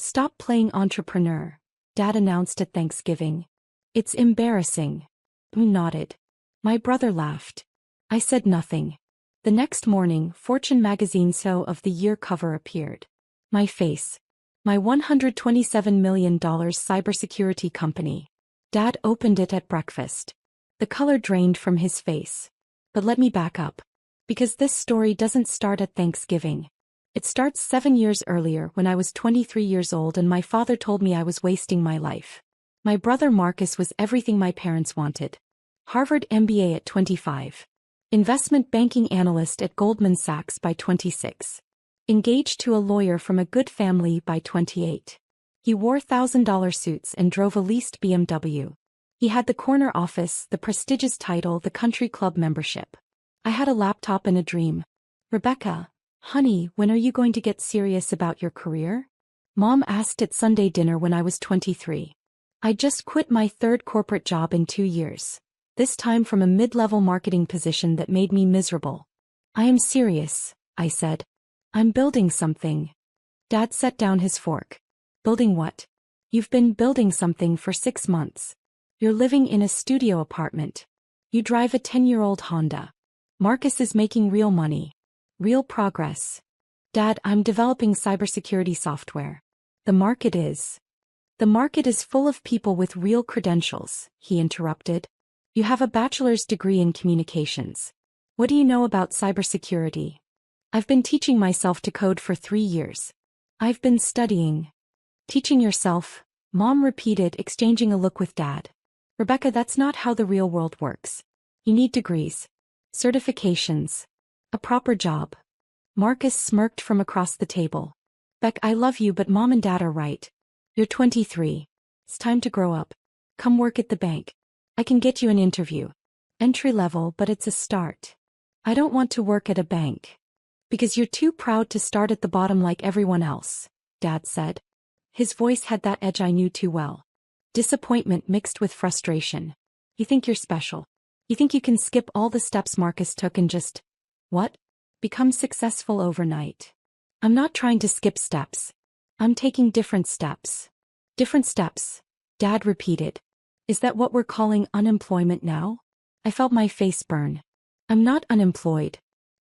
Stop playing entrepreneur, Dad announced at Thanksgiving. It's embarrassing. I nodded. My brother laughed. I said nothing. The next morning, Fortune magazine's SEO of the Year cover appeared. My face. My $127 million cybersecurity company. Dad opened it at breakfast. The color drained from his face. But let me back up. Because this story doesn't start at Thanksgiving. It starts 7 years earlier when I was 23 years old and my father told me I was wasting my life. My brother Marcus was everything my parents wanted. Harvard MBA at 25. Investment banking analyst at Goldman Sachs by 26. Engaged to a lawyer from a good family by 28. He wore $1,000 suits and drove a leased BMW. He had the corner office, the prestigious title, the country club membership. I had a laptop and a dream. Rebecca, honey, when are you going to get serious about your career? Mom asked at Sunday dinner when I was 23. I just quit my third corporate job in 2 years. This time from a mid-level marketing position that made me miserable. I am serious, I said. I'm building something. Dad set down his fork. Building what? You've been building something for 6 months. You're living in a studio apartment. You drive a 10-year-old Honda. Marcus is making real money. Real progress. Dad, I'm developing cybersecurity software. The market is full of people with real credentials, he interrupted. You have a bachelor's degree in communications. What do you know about cybersecurity? I've been teaching myself to code for 3 years. I've been studying. Teaching yourself, Mom repeated, exchanging a look with Dad. Rebecca, that's not how the real world works. You need degrees. Certifications. A proper job. Marcus smirked from across the table. Beck, I love you, but Mom and Dad are right. You're 23. It's time to grow up. Come work at the bank. I can get you an interview. Entry level, but it's a start. I don't want to work at a bank. Because you're too proud to start at the bottom like everyone else, Dad said. His voice had that edge I knew too well. Disappointment mixed with frustration. You think you're special. You think you can skip all the steps Marcus took and just, what? Become successful overnight. I'm not trying to skip steps. I'm taking different steps. Different steps, Dad repeated. Is that what we're calling unemployment now? I felt my face burn. I'm not unemployed.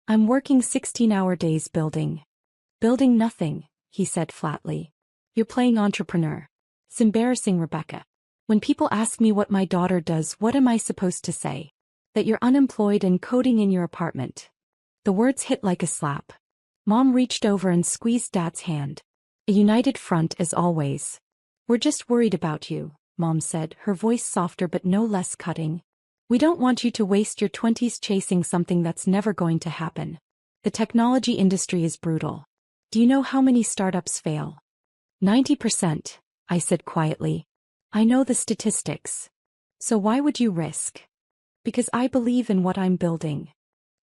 I'm working 16-hour days building. Building nothing, he said flatly. You're playing entrepreneur. It's embarrassing, Rebecca. When people ask me what my daughter does, what am I supposed to say? That you're unemployed and coding in your apartment. The words hit like a slap. Mom reached over and squeezed Dad's hand. A united front as always. We're just worried about you, Mom said, her voice softer but no less cutting. We don't want you to waste your 20s chasing something that's never going to happen. The technology industry is brutal. Do you know how many startups fail? 90%, I said quietly. I know the statistics. So why would you risk? Because I believe in what I'm building.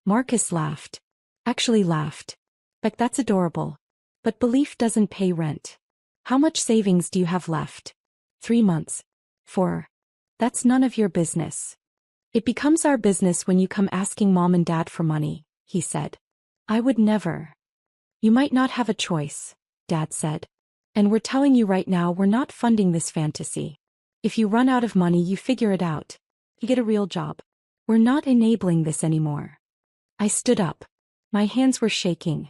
Marcus laughed. Actually laughed. Beck, that's adorable. But belief doesn't pay rent. How much savings do you have left? 3 months. 4. That's none of your business. It becomes our business when you come asking Mom and Dad for money, he said. I would never. You might not have a choice, Dad said. And we're telling you right now we're not funding this fantasy. If you run out of money, you figure it out. You get a real job. We're not enabling this anymore. I stood up. My hands were shaking.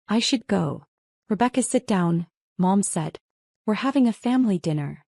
I should go. Rebecca, sit down, Mom said. We're having a family dinner.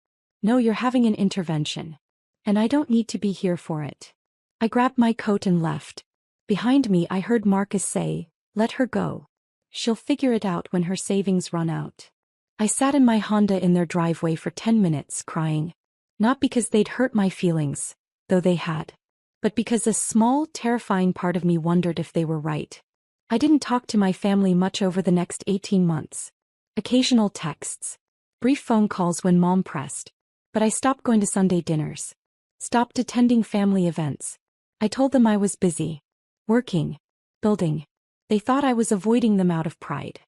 No, you're having an intervention. And I don't need to be here for it. I grabbed my coat and left. Behind me I heard Marcus say, let her go. She'll figure it out when her savings run out. I sat in my Honda in their driveway for 10 minutes crying. Not because they'd hurt my feelings, though they had. But because a small, terrifying part of me wondered if they were right. I didn't talk to my family much over the next 18 months. Occasional texts. Brief phone calls when Mom pressed. But I stopped going to Sunday dinners. Stopped attending family events. I told them I was busy. Working. Building. They thought I was avoiding them out of pride.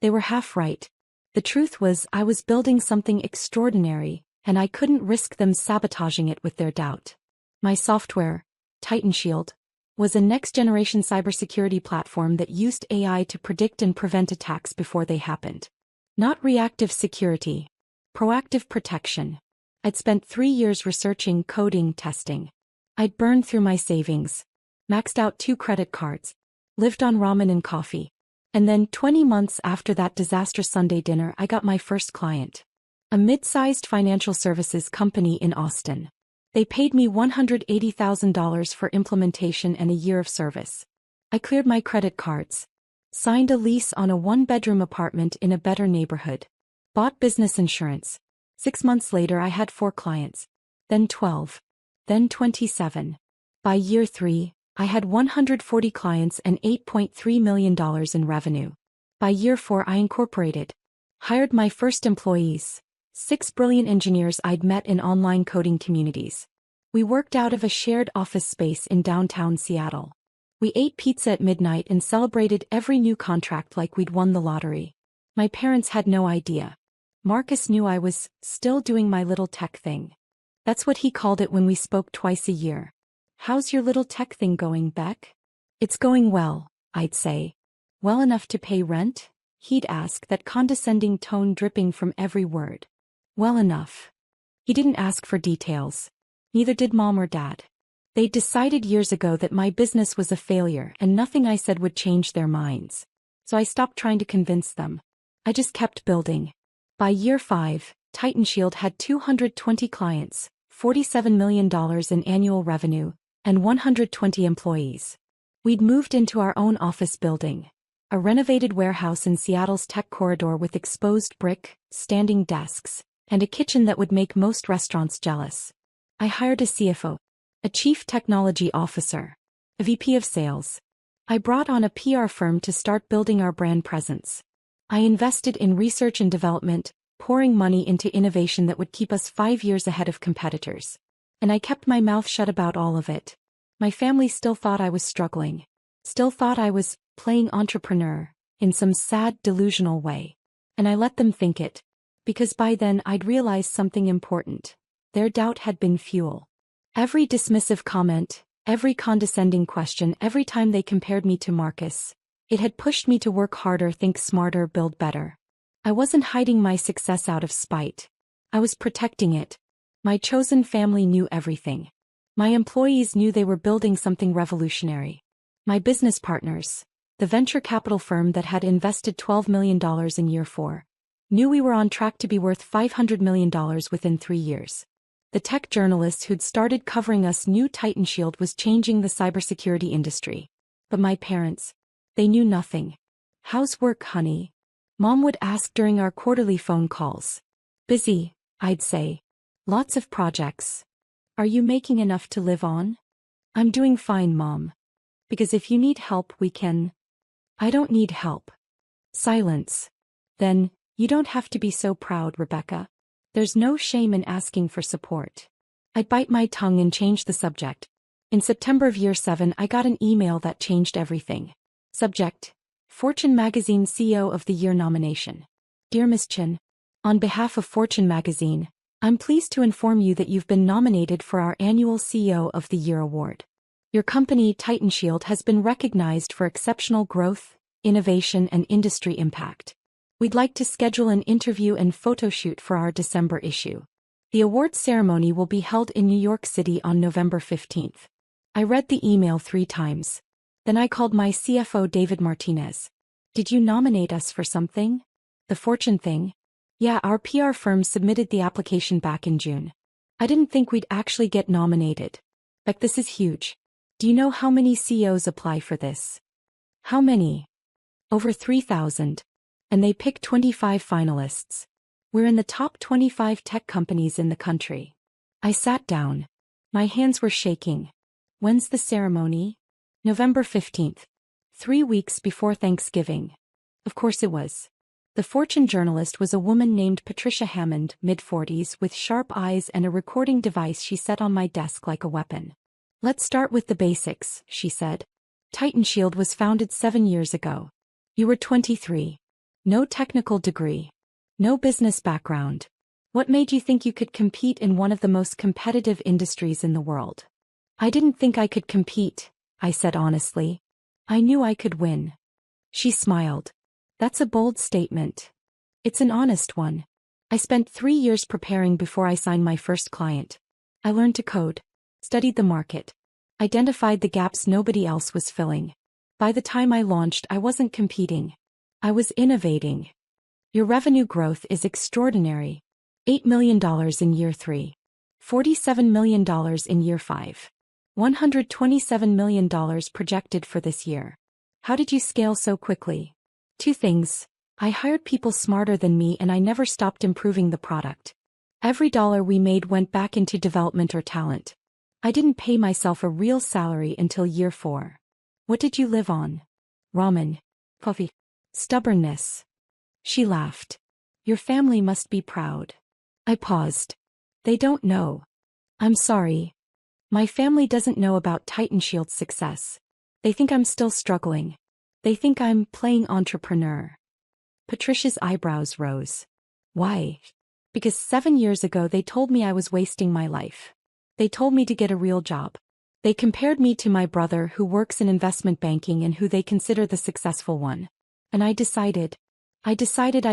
They were half right. The truth was I was building something extraordinary, and I couldn't risk them sabotaging it with their doubt. My software, Titan Shield, was a next-generation cybersecurity platform that used AI to predict and prevent attacks before they happened. Not reactive security, Proactive protection. I'd spent 3 years researching, coding, testing. I'd burned through my savings, maxed out 2 credit cards, lived on ramen and coffee. And then 20 months after that disastrous Sunday dinner, I got my first client. A mid-sized financial services company in Austin. They paid me $180,000 for implementation and a year of service. I cleared my credit cards, signed a lease on a 1-bedroom apartment in a better neighborhood, bought business insurance. 6 months later I had 4 clients, then 12, then 27. By year 3, I had 140 clients and $8.3 million in revenue. By year 4 I incorporated, hired my first employees, 6 brilliant engineers I'd met in online coding communities. We worked out of a shared office space in downtown Seattle. We ate pizza at midnight and celebrated every new contract like we'd won the lottery. My parents had no idea. Marcus knew I was still doing my little tech thing. That's what he called it when we spoke twice a year. "How's your little tech thing going, Beck?" "It's going well," I'd say. "Well enough to pay rent?" He'd ask, that condescending tone dripping from every word. Well enough. He didn't ask for details. Neither did Mom or Dad. They'd decided years ago that my business was a failure and nothing I said would change their minds. So I stopped trying to convince them. I just kept building. By year 5, TitanShield had 220 clients, $47 million in annual revenue, and 120 employees. We'd moved into our own office building, a renovated warehouse in Seattle's tech corridor with exposed brick, standing desks, and a kitchen that would make most restaurants jealous. I hired a CFO, a chief technology officer, a VP of sales. I brought on a PR firm to start building our brand presence. I invested in research and development, pouring money into innovation that would keep us 5 years ahead of competitors. And I kept my mouth shut about all of it. My family still thought I was struggling. Still thought I was playing entrepreneur, in some sad, delusional way. And I let them think it. Because by then I'd realized something important. Their doubt had been fuel. Every dismissive comment, every condescending question, every time they compared me to Marcus, it had pushed me to work harder, think smarter, build better. I wasn't hiding my success out of spite. I was protecting it. My chosen family knew everything. My employees knew they were building something revolutionary. My business partners, the venture capital firm that had invested $12 million in year 4, knew we were on track to be worth $500 million within 3 years. The tech journalists who'd started covering us knew TitanShield was changing the cybersecurity industry. But my parents, they knew nothing. "How's work, honey?" Mom would ask during our quarterly phone calls. "Busy," I'd say. "Lots of projects." "Are you making enough to live on?" "I'm doing fine, Mom. Because if you need help, we can." "I don't need help." Silence. "Then, you don't have to be so proud, Rebecca. There's no shame in asking for support." I'd bite my tongue and change the subject. In September of year 7, I got an email that changed everything. Subject: Fortune Magazine CEO of the Year nomination. "Dear Ms. Chen, on behalf of Fortune Magazine, I'm pleased to inform you that you've been nominated for our annual CEO of the Year award. Your company, TitanShield, has been recognized for exceptional growth, innovation, and industry impact. We'd like to schedule an interview and photo shoot for our December issue. The awards ceremony will be held in New York City on November 15th. I read the email 3 times. Then I called my CFO David Martinez. "Did you nominate us for something? The Fortune thing?" "Yeah, our PR firm submitted the application back in June. I didn't think we'd actually get nominated. Like, this is huge. Do you know how many CEOs apply for this?" "How many?" "Over 3,000. And they pick 25 finalists. We're in the top 25 tech companies in the country." I sat down. My hands were shaking. "When's the ceremony?" "November 15th. 3 weeks before Thanksgiving." Of course it was. The Fortune journalist was a woman named Patricia Hammond, mid-40s, with sharp eyes and a recording device she set on my desk like a weapon. "Let's start with the basics," she said. "TitanShield was founded 7 years ago. You were 23. No technical degree. No business background. What made you think you could compete in one of the most competitive industries in the world?" "I didn't think I could compete," I said honestly. "I knew I could win." She smiled. "That's a bold statement." "It's an honest one. I spent 3 years preparing before I signed my first client. I learned to code, studied the market, identified the gaps nobody else was filling. By the time I launched, I wasn't competing. I was innovating. Your revenue growth is extraordinary. $8 million in year 3. $47 million in year 5. $127 million projected for this year. How did you scale so quickly? 2 things. I hired people smarter than me and I never stopped improving the product. Every dollar we made went back into development or talent. I didn't pay myself a real salary until year 4. What did you live on? Ramen. Coffee. Stubbornness. She laughed. Your family must be proud. I paused. They don't know. I'm sorry. My family doesn't know about TitanShield's success. They think I'm still struggling. They think I'm playing entrepreneur. Patricia's eyebrows rose. Why? Because 7 years ago they told me I was wasting my life. They told me to get a real job. They compared me to my brother who works in investment banking and who they consider the successful one. And I decided I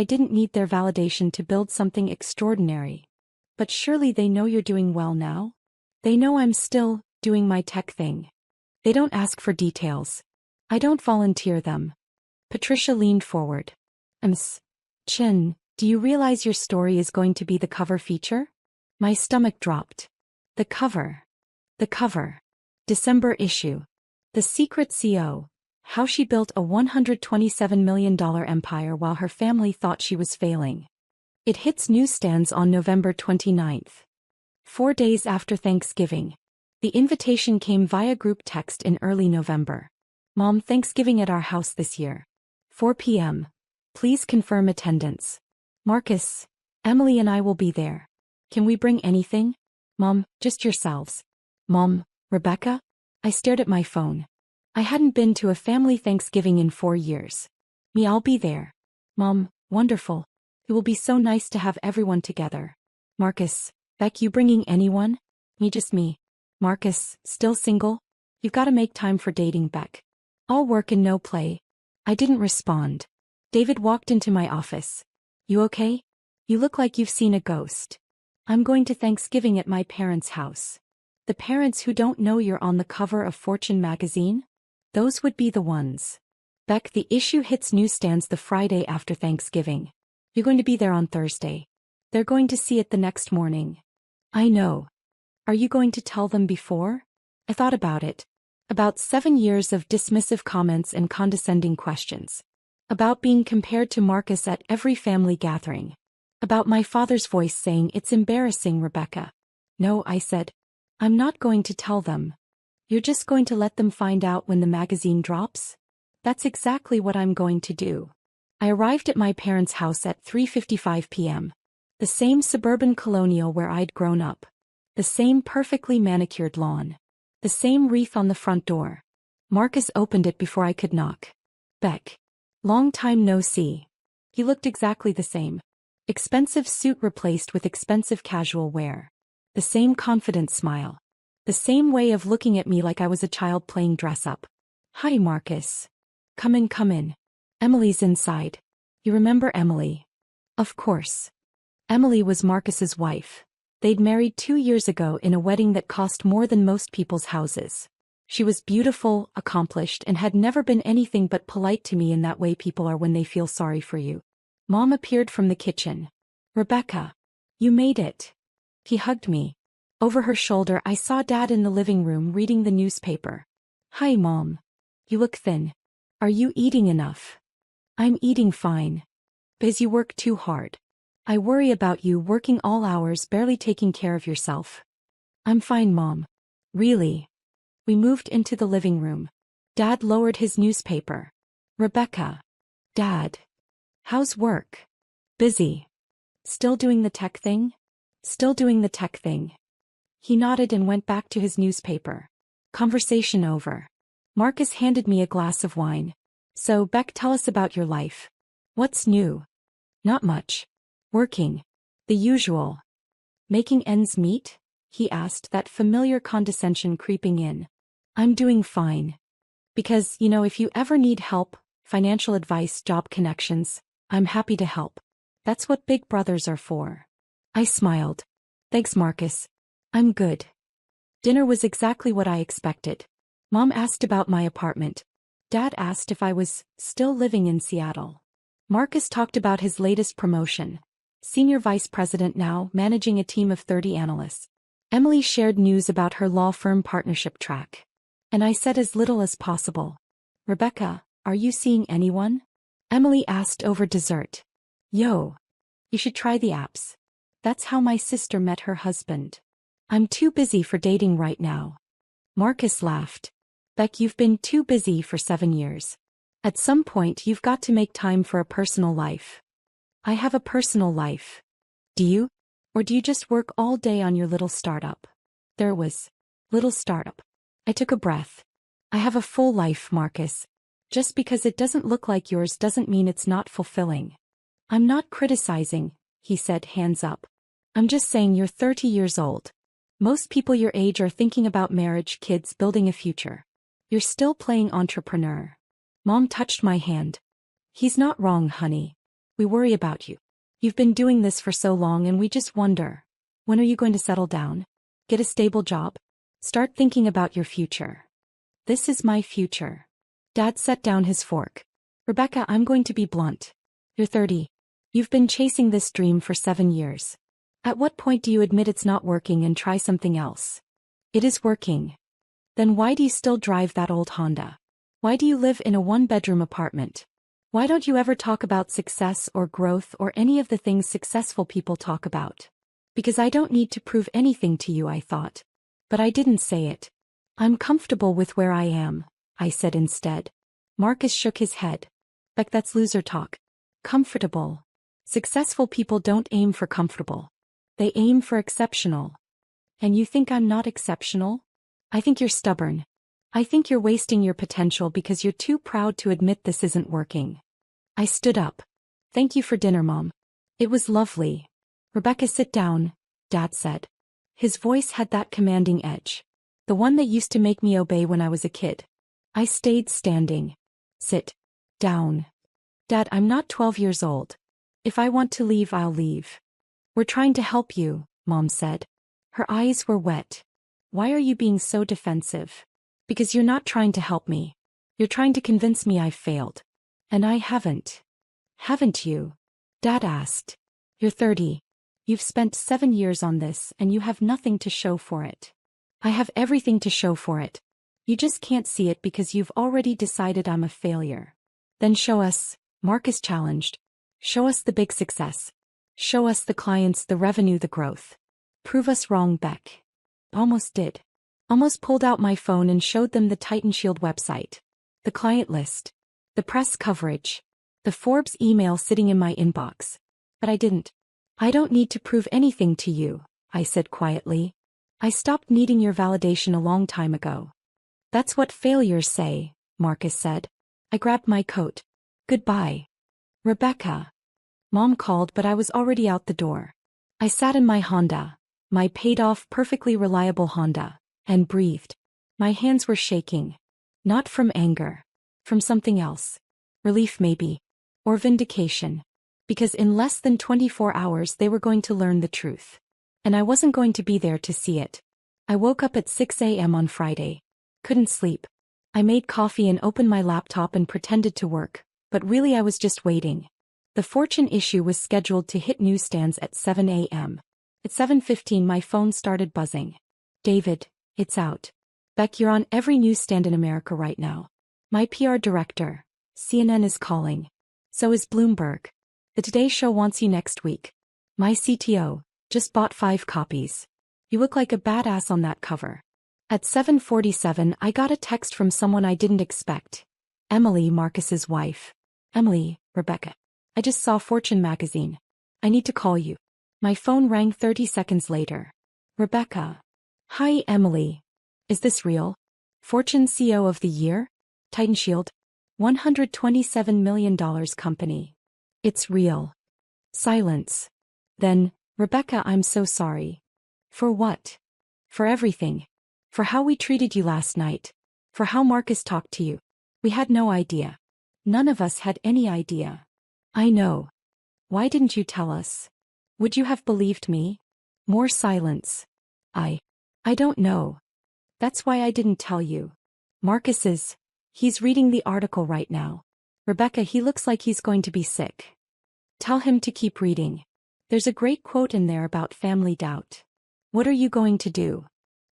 didn't need their validation to build something extraordinary. But surely they know you're doing well now? They know I'm still doing my tech thing. They don't ask for details. I don't volunteer them. Patricia leaned forward. Chin, do you realize your story is going to be the cover feature? My stomach dropped. The cover. December issue. The Secret CO. How she built a $127 million empire while her family thought she was failing. It hits newsstands on November 29th. 4 days after Thanksgiving. The invitation came via group text in early November. Mom, Thanksgiving at our house this year. 4 p.m. Please confirm attendance. Marcus, Emily and I will be there. Can we bring anything? Mom, just yourselves. Mom, Rebecca? I stared at my phone. I hadn't been to a family Thanksgiving in 4 years. Me, I'll be there. Mom, wonderful. It will be so nice to have everyone together. Marcus, Beck, you bringing anyone? Me, just me. Marcus, still single? You've got to make time for dating, Beck. All work and no play. I didn't respond. David walked into my office. You okay? You look like you've seen a ghost. I'm going to Thanksgiving at my parents' house. The parents who don't know you're on the cover of Fortune magazine? Those would be the ones. Beck, the issue hits newsstands the Friday after Thanksgiving. You're going to be there on Thursday. They're going to see it the next morning. I know. Are you going to tell them before? I thought about it. About 7 years of dismissive comments and condescending questions. About being compared to Marcus at every family gathering. About my father's voice saying, "It's embarrassing, Rebecca." No, I said. I'm not going to tell them. You're just going to let them find out when the magazine drops? That's exactly what I'm going to do. I arrived at my parents' house at 3:55 p.m. The same suburban colonial where I'd grown up. The same perfectly manicured lawn. The same wreath on the front door. Marcus opened it before I could knock. Beck. Long time no see. He looked exactly the same. Expensive suit replaced with expensive casual wear. The same confident smile. The same way of looking at me like I was a child playing dress-up. Hi, Marcus. Come in. Emily's inside. You remember Emily? Of course. Emily was Marcus's wife. They'd married 2 years ago in a wedding that cost more than most people's houses. She was beautiful, accomplished, and had never been anything but polite to me in that way people are when they feel sorry for you. Mom appeared from the kitchen. Rebecca. You made it. He hugged me. Over her shoulder I saw Dad in the living room reading the newspaper. Hi, Mom. You look thin. Are you eating enough? I'm eating fine. Because you work too hard. I worry about you working all hours barely taking care of yourself. I'm fine, Mom. Really? We moved into the living room. Dad lowered his newspaper. Rebecca. Dad. How's work? Busy. Still doing the tech thing? Still doing the tech thing. He nodded and went back to his newspaper. Conversation over. Marcus handed me a glass of wine. So, Beck, tell us about your life. What's new? Not much. Working. The usual. Making ends meet? He asked, that familiar condescension creeping in. I'm doing fine. Because, if you ever need help, financial advice, job connections, I'm happy to help. That's what big brothers are for. I smiled. Thanks, Marcus. I'm good. Dinner was exactly what I expected. Mom asked about my apartment. Dad asked if I was still living in Seattle. Marcus talked about his latest promotion. Senior vice president now, managing a team of 30 analysts. Emily shared news about her law firm partnership track. And I said as little as possible. Rebecca, are you seeing anyone? Emily asked over dessert. Yo. You should try the apps. That's how my sister met her husband. I'm too busy for dating right now. Marcus laughed. Beck, you've been too busy for 7 years. At some point you've got to make time for a personal life. I have a personal life. Do you? Or do you just work all day on your little startup? There was. Little startup. I took a breath. I have a full life, Marcus. Just because it doesn't look like yours doesn't mean it's not fulfilling. I'm not criticizing, he said, hands up. I'm just saying you're 30 years old. Most people your age are thinking about marriage, kids, building a future. You're still playing entrepreneur. Mom touched my hand. He's not wrong, honey. We worry about you. You've been doing this for so long and we just wonder. When are you going to settle down? Get a stable job? Start thinking about your future. This is my future. Dad set down his fork. Rebecca, I'm going to be blunt. You're 30. You've been chasing this dream for 7 years. At what point do you admit it's not working and try something else? It is working. Then why do you still drive that old Honda? Why do you live in a one-bedroom apartment? Why don't you ever talk about success or growth or any of the things successful people talk about? Because I don't need to prove anything to you, I thought. But I didn't say it. I'm comfortable with where I am, I said instead. Marcus shook his head. Beck, that's loser talk. Comfortable. Successful people don't aim for comfortable. They aim for exceptional. And you think I'm not exceptional? I think you're stubborn. I think you're wasting your potential because you're too proud to admit this isn't working. I stood up. Thank you for dinner, Mom. It was lovely. Rebecca, sit down, Dad said. His voice had that commanding edge. The one that used to make me obey when I was a kid. I stayed standing. Sit down. Dad, I'm not 12 years old. If I want to leave, I'll leave. We're trying to help you, Mom said. Her eyes were wet. Why are you being so defensive? Because you're not trying to help me. You're trying to convince me I've failed. And I haven't. Haven't you? Dad asked. You're 30. You've spent 7 years on this and you have nothing to show for it. I have everything to show for it. You just can't see it because you've already decided I'm a failure. Then show us, Marcus challenged. Show us the big success. Show us the clients, the revenue, the growth. Prove us wrong, Beck. Almost did. Almost pulled out my phone and showed them the Titan Shield website. The client list. The press coverage. The Forbes email sitting in my inbox. But I didn't. I don't need to prove anything to you, I said quietly. I stopped needing your validation a long time ago. That's what failures say, Marcus said. I grabbed my coat. Goodbye. Rebecca. Mom called, but I was already out the door. I sat in my Honda, my paid-off, perfectly reliable Honda, and breathed. My hands were shaking. Not from anger. From something else. Relief maybe. Or vindication. Because in less than 24 hours they were going to learn the truth. And I wasn't going to be there to see it. I woke up at 6 a.m. on Friday. Couldn't sleep. I made coffee and opened my laptop and pretended to work, but really I was just waiting. The Fortune issue was scheduled to hit newsstands at 7 a.m. At 7:15 my phone started buzzing. David, it's out. Beck, you're on every newsstand in America right now. My PR director, CNN, is calling. So is Bloomberg. The Today Show wants you next week. My CTO just bought 5 copies. You look like a badass on that cover. At 7:47 I got a text from someone I didn't expect. Emily, Marcus's wife. Emily, Rebecca. I just saw Fortune magazine. I need to call you. My phone rang 30 seconds later. Rebecca. Hi, Emily. Is this real? Fortune CEO of the Year? Titan Shield? $127 million company. It's real. Silence. Then, Rebecca, I'm so sorry. For what? For everything. For how we treated you last night. For how Marcus talked to you. We had no idea. None of us had any idea. I know. Why didn't you tell us? Would you have believed me? More silence. I don't know. That's why I didn't tell you. He's reading the article right now. Rebecca, he looks like he's going to be sick. Tell him to keep reading. There's a great quote in there about family doubt. What are you going to do?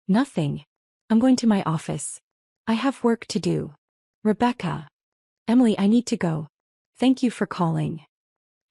Nothing. I'm going to my office. I have work to do. Rebecca. Emily, I need to go. Thank you for calling.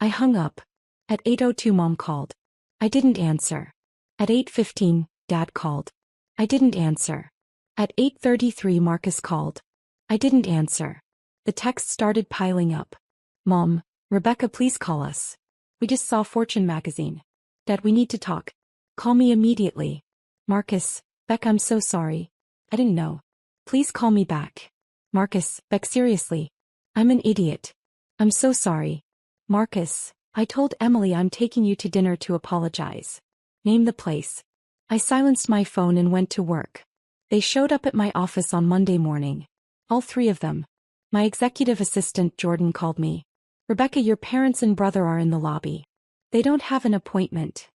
I hung up. At 8:02 Mom called. I didn't answer. At 8:15, Dad called. I didn't answer. At 8:33 Marcus called. I didn't answer. The texts started piling up. Mom, Rebecca, please call us. We just saw Fortune magazine. Dad, we need to talk. Call me immediately. Marcus, Beck, I'm so sorry. I didn't know. Please call me back. Marcus, Beck, seriously. I'm an idiot. I'm so sorry. Marcus, I told Emily I'm taking you to dinner to apologize. Name the place. I silenced my phone and went to work. They showed up at my office on Monday morning. All three of them. My executive assistant Jordan called me. Rebecca, your parents and brother are in the lobby. They don't have an appointment.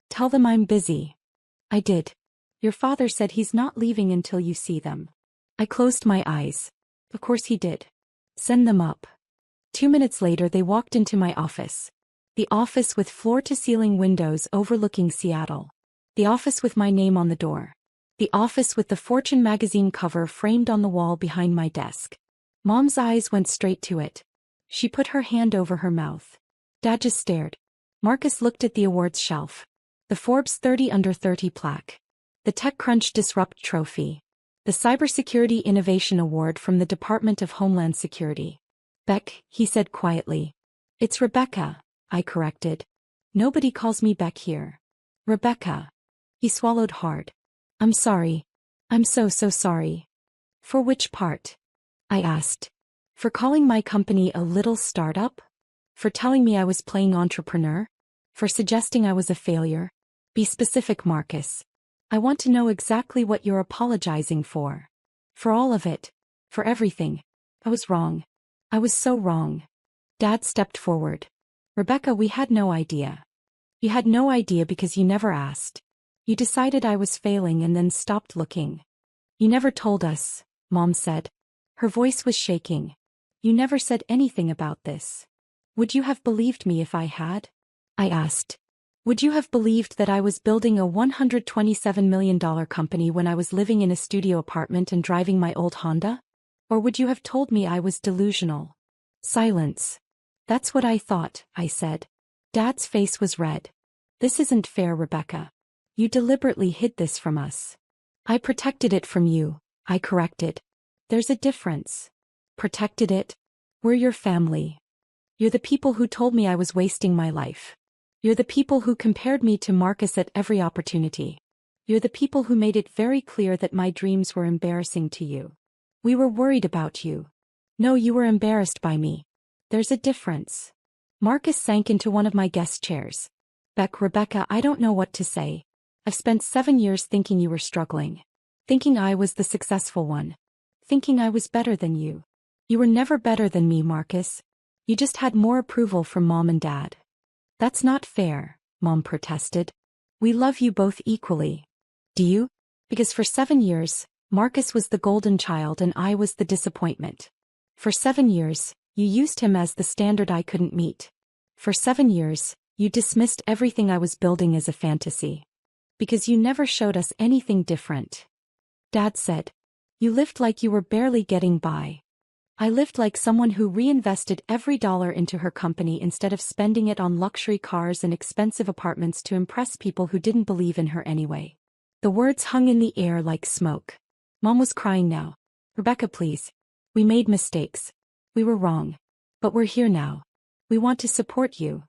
Tell them I'm busy. I did. Your father said he's not leaving until you see them. I closed my eyes. Of course he did. Send them up. 2 minutes later they walked into my office. The office with floor-to-ceiling windows overlooking Seattle. The office with my name on the door. The office with the Fortune magazine cover framed on the wall behind my desk. Mom's eyes went straight to it. She put her hand over her mouth. Dad just stared. Marcus looked at the awards shelf. The Forbes 30 Under 30 plaque. The TechCrunch Disrupt Trophy. The Cybersecurity Innovation Award from the Department of Homeland Security. Beck, he said quietly. It's Rebecca, I corrected. Nobody calls me Beck here. Rebecca. He swallowed hard. I'm sorry. I'm so sorry. For which part? I asked. For calling my company a little startup? For telling me I was playing entrepreneur? For suggesting I was a failure? Be specific, Marcus. I want to know exactly what you're apologizing for. For all of it. For everything. I was wrong. I was so wrong. Dad stepped forward. Rebecca, we had no idea. You had no idea because you never asked. You decided I was failing and then stopped looking. You never told us, Mom said. Her voice was shaking. You never said anything about this. Would you have believed me if I had? I asked. Would you have believed that I was building a $127 million company when I was living in a studio apartment and driving my old Honda? Or would you have told me I was delusional? Silence. That's what I thought, I said. Dad's face was red. This isn't fair, Rebecca. You deliberately hid this from us. I protected it from you, I corrected. There's a difference. Protected it? We're your family. You're the people who told me I was wasting my life. You're the people who compared me to Marcus at every opportunity. You're the people who made it very clear that my dreams were embarrassing to you. We were worried about you. No, you were embarrassed by me. There's a difference. Marcus sank into one of my guest chairs. Beck, Rebecca, I don't know what to say. I've spent 7 years thinking you were struggling. Thinking I was the successful one. Thinking I was better than you. You were never better than me, Marcus. You just had more approval from Mom and Dad. That's not fair, Mom protested. We love you both equally. Do you? Because for 7 years, Marcus was the golden child and I was the disappointment. For 7 years, you used him as the standard I couldn't meet. For 7 years, you dismissed everything I was building as a fantasy. Because you never showed us anything different. Dad said. You lived like you were barely getting by. I lived like someone who reinvested every dollar into her company instead of spending it on luxury cars and expensive apartments to impress people who didn't believe in her anyway. The words hung in the air like smoke. Mom was crying now. Rebecca, please. We made mistakes. We were wrong. But we're here now. We want to support you.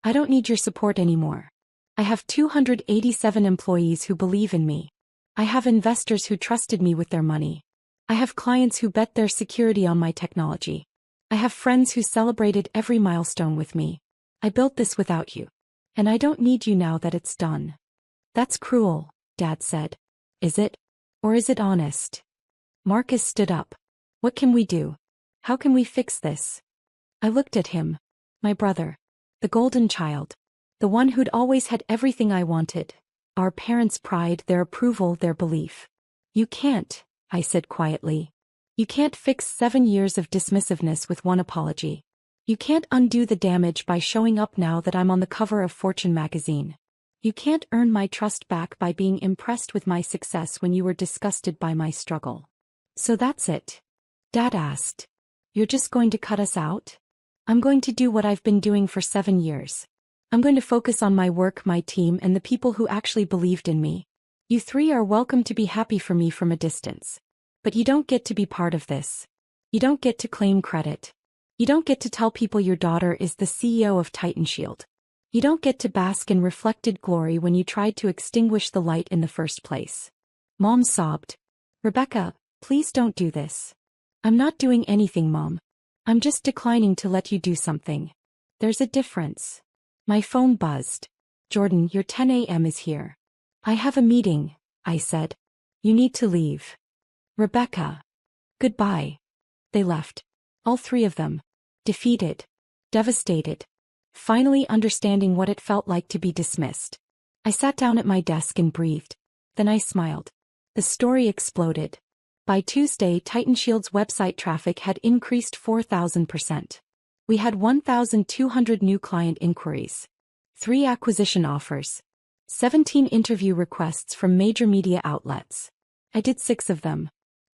I don't need your support anymore. I have 287 employees who believe in me. I have investors who trusted me with their money. I have clients who bet their security on my technology. I have friends who celebrated every milestone with me. I built this without you. And I don't need you now that it's done. That's cruel, Dad said. Is it? Or is it honest? Marcus stood up. What can we do? How can we fix this? I looked at him. My brother. The golden child. The one who'd always had everything I wanted. Our parents' pride, their approval, their belief. You can't, I said quietly. You can't fix 7 years of dismissiveness with one apology. You can't undo the damage by showing up now that I'm on the cover of Fortune magazine. You can't earn my trust back by being impressed with my success when you were disgusted by my struggle. So that's it? Dad asked. You're just going to cut us out? I'm going to do what I've been doing for 7 years. I'm going to focus on my work, my team, and the people who actually believed in me. You three are welcome to be happy for me from a distance. But you don't get to be part of this. You don't get to claim credit. You don't get to tell people your daughter is the CEO of Titan Shield. You don't get to bask in reflected glory when you tried to extinguish the light in the first place. Mom sobbed. Rebecca, please don't do this. I'm not doing anything, Mom. I'm just declining to let you do something. There's a difference. My phone buzzed. Jordan, your 10 a.m. is here. I have a meeting, I said. You need to leave. Rebecca. Goodbye. They left. All three of them. Defeated. Devastated. Finally understanding what it felt like to be dismissed. I sat down at my desk and breathed. Then I smiled. The story exploded. By Tuesday, Titan Shield's website traffic had increased 4,000%. We had 1,200 new client inquiries. 3 acquisition offers. 17 interview requests from major media outlets. I did 6 of them.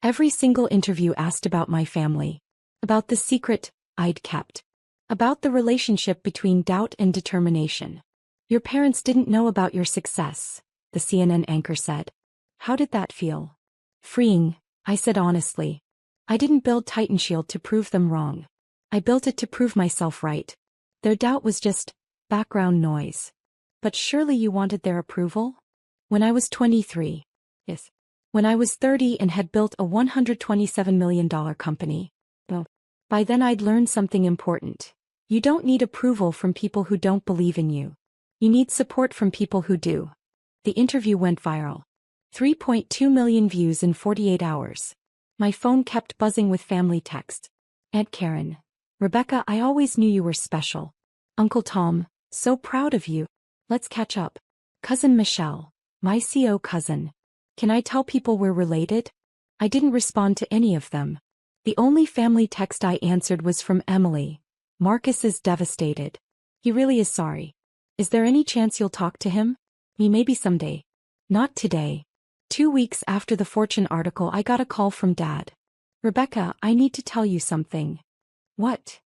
Every single interview asked about my family. About the secret I'd kept. About the relationship between doubt and determination. Your parents didn't know about your success, the CNN anchor said. How did that feel? Freeing, I said honestly. I didn't build Titan Shield to prove them wrong. I built it to prove myself right. Their doubt was just background noise. But surely you wanted their approval? When I was 23. Yes. When I was 30 and had built a $127 million company. Well, by then I'd learned something important. You don't need approval from people who don't believe in you. You need support from people who do. The interview went viral. 3.2 million views in 48 hours. My phone kept buzzing with family texts. Aunt Karen. Rebecca, I always knew you were special. Uncle Tom, so proud of you. Let's catch up. Cousin Michelle. My CO cousin. Can I tell people we're related? I didn't respond to any of them. The only family text I answered was from Emily. Marcus is devastated. He really is sorry. Is there any chance you'll talk to him? Maybe someday. Not today. 2 weeks after the Fortune article, I got a call from Dad. Rebecca, I need to tell you something. What?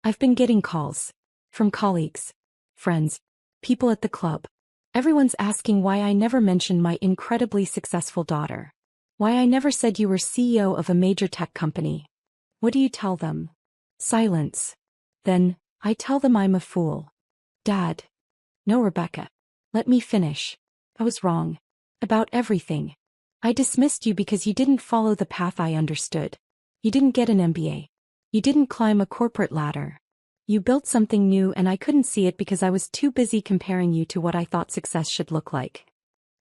I've been getting calls. From colleagues. Friends. People at the club. Everyone's asking why I never mentioned my incredibly successful daughter. Why I never said you were CEO of a major tech company. What do you tell them? Silence. Then, I tell them I'm a fool. Dad. No, Rebecca. Let me finish. I was wrong. About everything. I dismissed you because you didn't follow the path I understood. You didn't get an MBA. You didn't climb a corporate ladder. You built something new and I couldn't see it because I was too busy comparing you to what I thought success should look like.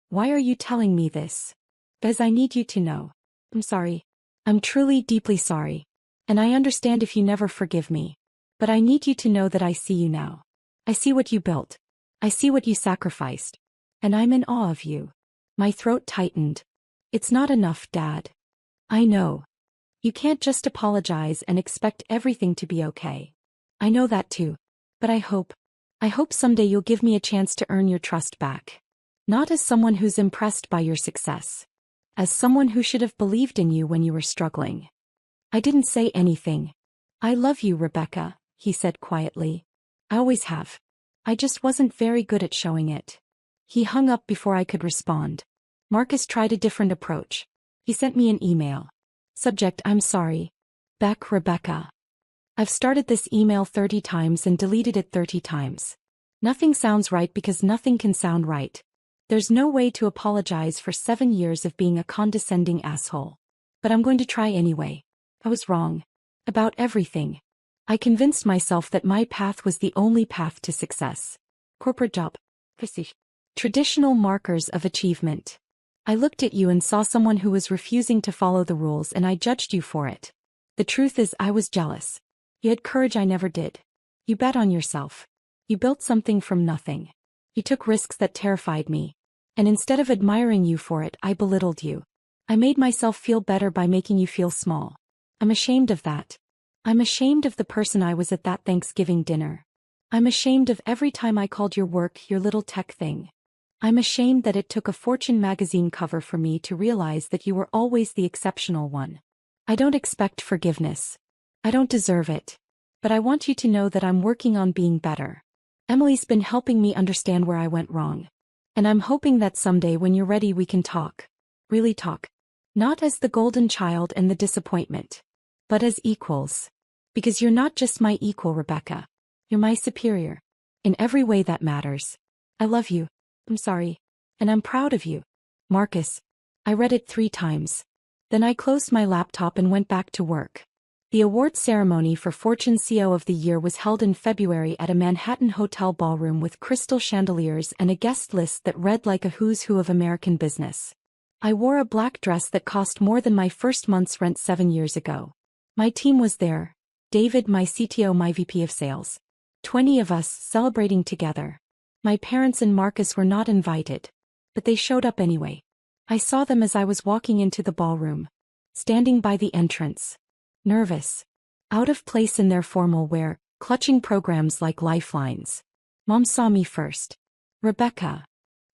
Why are you telling me this? Because I need you to know. I'm sorry. I'm truly deeply sorry. And I understand if you never forgive me. But I need you to know that I see you now. I see what you built. I see what you sacrificed. And I'm in awe of you. My throat tightened. It's not enough, Dad. I know. You can't just apologize and expect everything to be okay. I know that too. But I hope someday you'll give me a chance to earn your trust back. Not as someone who's impressed by your success. As someone who should have believed in you when you were struggling. I didn't say anything. I love you, Rebecca, he said quietly. I always have. I just wasn't very good at showing it. He hung up before I could respond. Marcus tried a different approach. He sent me an email. Subject: I'm sorry. Beck, Rebecca. I've started this email 30 times and deleted it 30 times. Nothing sounds right because nothing can sound right. There's no way to apologize for 7 years of being a condescending asshole. But I'm going to try anyway. I was wrong. About everything. I convinced myself that my path was the only path to success. Corporate job. Prestige. Traditional markers of achievement. I looked at you and saw someone who was refusing to follow the rules and I judged you for it. The truth is I was jealous. You had courage I never did. You bet on yourself. You built something from nothing. You took risks that terrified me. And instead of admiring you for it, I belittled you. I made myself feel better by making you feel small. I'm ashamed of that. I'm ashamed of the person I was at that Thanksgiving dinner. I'm ashamed of every time I called your work your little tech thing. I'm ashamed that it took a Fortune magazine cover for me to realize that you were always the exceptional one. I don't expect forgiveness. I don't deserve it. But I want you to know that I'm working on being better. Emily's been helping me understand where I went wrong. And I'm hoping that someday when you're ready we can talk. Really talk. Not as the golden child and the disappointment. But as equals. Because you're not just my equal, Rebecca. You're my superior. In every way that matters. I love you. I'm sorry. And I'm proud of you. Marcus. I read it 3 times. Then I closed my laptop and went back to work. The award ceremony for Fortune CEO of the Year was held in February at a Manhattan hotel ballroom with crystal chandeliers and a guest list that read like a who's who of American business. I wore a black dress that cost more than my first month's rent 7 years ago. My team was there. David, my CTO, my VP of sales. 20 of us celebrating together. My parents and Marcus were not invited. But they showed up anyway. I saw them as I was walking into the ballroom. Standing by the entrance. Nervous. Out of place in their formal wear, clutching programs like lifelines. Mom saw me first. Rebecca.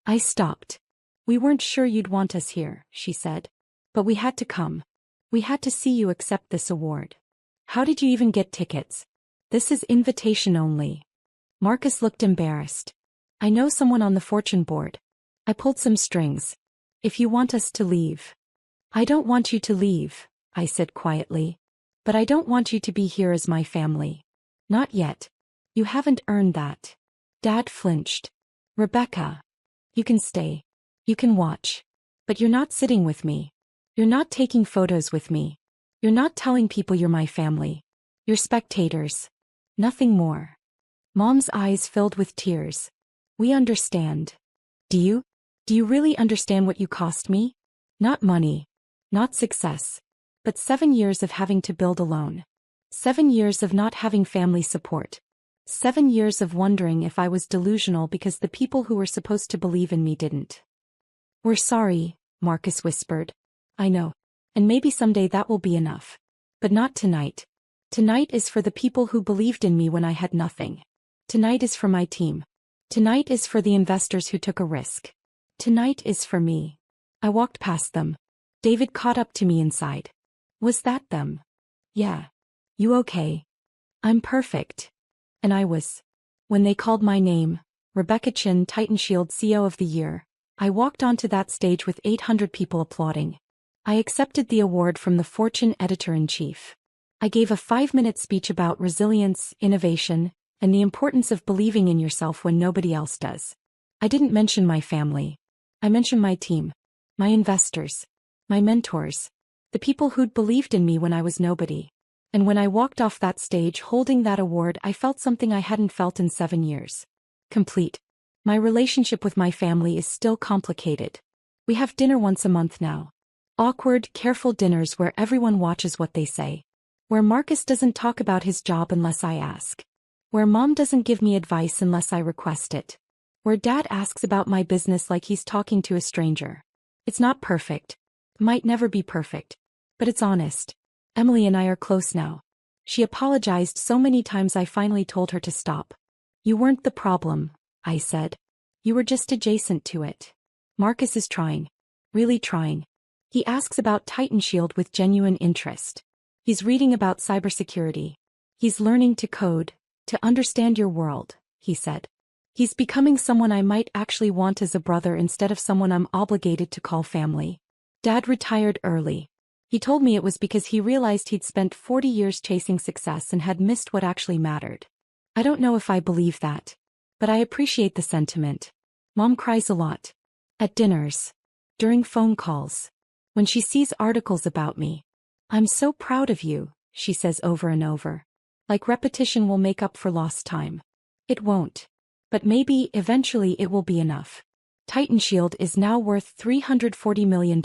I stopped. We weren't sure you'd want us here, she said. But we had to come. We had to see you accept this award. How did you even get tickets? This is invitation only. Marcus looked embarrassed. I know someone on the Fortune board. I pulled some strings. If you want us to leave. I don't want you to leave, I said quietly. But I don't want you to be here as my family. Not yet. You haven't earned that. Dad flinched. Rebecca. You can stay. You can watch. But you're not sitting with me. You're not taking photos with me. You're not telling people you're my family. You're spectators. Nothing more. Mom's eyes filled with tears. We understand. Do you? Do you really understand what you cost me? Not money. Not success. But 7 years of having to build alone. 7 years of not having family support. 7 years of wondering if I was delusional because the people who were supposed to believe in me didn't. We're sorry, Marcus whispered. I know. And maybe someday that will be enough. But not tonight. Tonight is for the people who believed in me when I had nothing. Tonight is for my team. Tonight is for the investors who took a risk. Tonight is for me. I walked past them. David caught up to me inside. Was that them? Yeah. You okay? I'm perfect. And I was. When they called my name, Rebecca Chin, TitanShield CEO of the Year, I walked onto that stage with 800 people applauding. I accepted the award from the Fortune editor-in-chief. I gave a 5-minute speech about resilience, innovation, and the importance of believing in yourself when nobody else does. I didn't mention my family. I mentioned my team, my investors, my mentors, the people who'd believed in me when I was nobody. And when I walked off that stage holding that award, I felt something I hadn't felt in 7 years. Complete. My relationship with my family is still complicated. We have dinner once a month now. Awkward, careful dinners where everyone watches what they say. Where Marcus doesn't talk about his job unless I ask. Where Mom doesn't give me advice unless I request it. Where Dad asks about my business like he's talking to a stranger. It's not perfect. Might never be perfect. But it's honest. Emily and I are close now. She apologized so many times I finally told her to stop. You weren't the problem, I said. You were just adjacent to it. Marcus is trying. Really trying. He asks about TitanShield with genuine interest. He's reading about cybersecurity. He's learning to code, to understand your world, he said. He's becoming someone I might actually want as a brother instead of someone I'm obligated to call family. Dad retired early. He told me it was because he realized he'd spent 40 years chasing success and had missed what actually mattered. I don't know if I believe that. But I appreciate the sentiment. Mom cries a lot. At dinners. During phone calls. When she sees articles about me. I'm so proud of you, she says over and over. Like repetition will make up for lost time. It won't. But maybe, eventually it will be enough. TitanShield is now worth $340 million.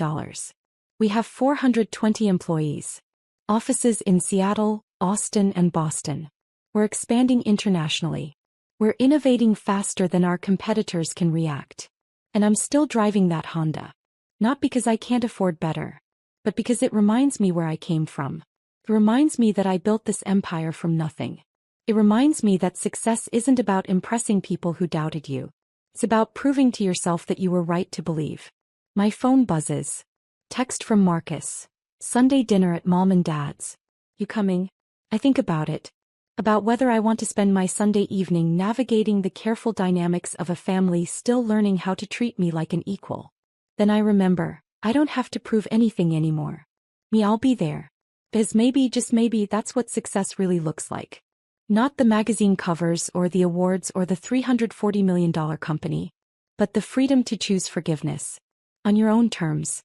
We have 420 employees. Offices in Seattle, Austin, and Boston. We're expanding internationally. We're innovating faster than our competitors can react. And I'm still driving that Honda. Not because I can't afford better, but because it reminds me where I came from. It reminds me that I built this empire from nothing. It reminds me that success isn't about impressing people who doubted you. It's about proving to yourself that you were right to believe. My phone buzzes. Text from Marcus. Sunday dinner at mom and dad's. You coming? I think about it. About whether I want to spend my Sunday evening navigating the careful dynamics of a family still learning how to treat me like an equal. Then I remember, I don't have to prove anything anymore. I'll be there. Because maybe, just maybe, that's what success really looks like. Not the magazine covers or the awards or the $340 million company, but the freedom to choose forgiveness. On your own terms.